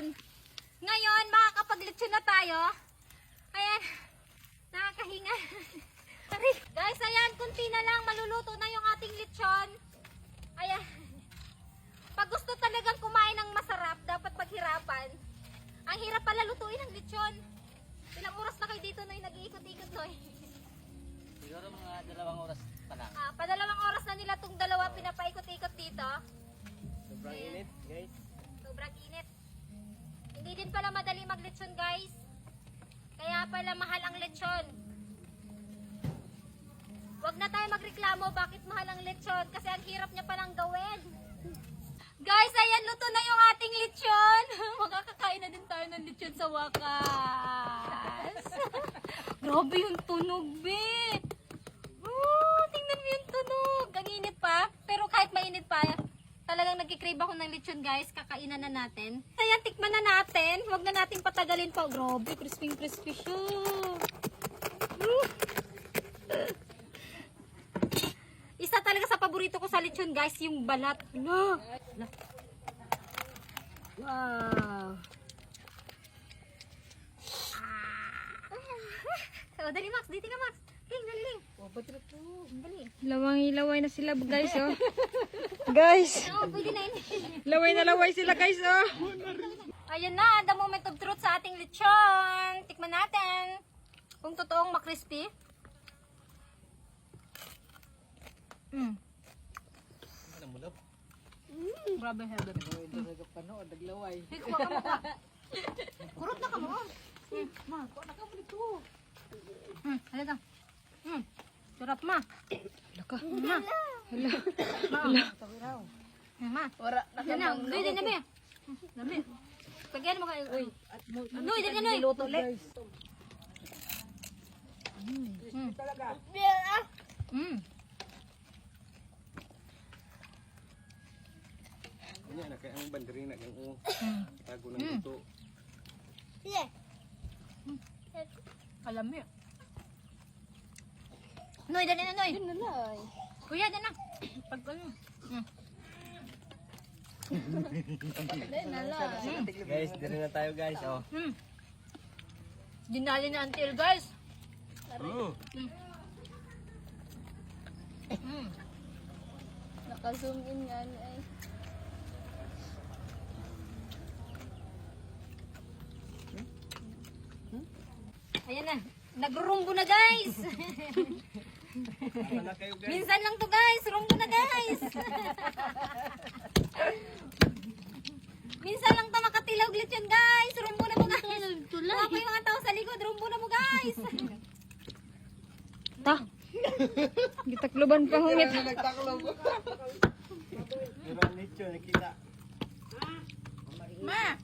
lechon. Ngayon, makakapag-lechon na tayo. Ayan. Nakakahinga. Guys, ayan. Kunti na lang. Maluluto na yung ating lechon. Ayan. Pag gusto talagang kumain ng masarap, dapat paghirapan. Ang hirap pala lutuin ang lechon. Ilang oras na kayo dito, Noy? Nag-iikot-ikot, Noy. Siguro mga 2 oras pa lang. Pa2 oras na nila itong dalawa pinapaikot-ikot dito. Sobrang init, guys. Sobrang init. Hindi din pala madali mag-lechon, guys. Kaya pala mahal ang lechon. Huwag na tayo magreklamo bakit mahal ang lechon kasi ang hirap niya palang gawin. Guys, ayan, luto na yung ating lechon. Makakakain na din tayo ng lechon sa wakas. Grabe yung tunog, be. Tingnan mo yung tunog. Ang init pa. Pero kahit mainit pa, talagang nagkikrave ako ng lechon, guys. Kakainan na natin. Ayan, tikman na natin. Huwag na natin patagalin pa. Grabe, crispy siya. Isa talaga sa paborito ko sa lechon, guys, yung balat. Wow. So, dali, Max. Dito ka, Max. Dali. Dali. Lawang-ilaway na sila, guys, oh. Guys, Oo, pwede na yun. laway na laway sila, guys, oh. Ayan na, the moment of truth sa ating lechon. Tikman natin. Kung totoong makrispy. Grabe, heaven. Hey, kuha ka mo ka. Kurot na ka mo. Ma, kuha na ka mo dito. Halika. Sarap, ma. Laka. Ma. Ma. Wala na Yan na, Noy, din na ba? Dami. Pagyan mo kayo. Noy, din na, Noy. niluto ulit. Kanya na kaya ang bandarin na yung tago ng luto. Alam mo. Noy, din na, Noy. Nalay. Kuya, din na. Pag ano. Nalay. Guys, dito na tayo, guys. Oh. Dinali na until, guys. Naka-zoom in nga ay. Ayan na. Nagrumbo na, guys. Tama na kayo, guys. Minsan lang to, guys. Rumbo na, guys. Minsan lang to makatilog lechon, guys. Rumbo na mo, guys. Mga pa yung mga tao sa likod. Rumbo na mo, guys. Ta. Gitakloban pa hungit. Pero ang lechon, nakita. Ma.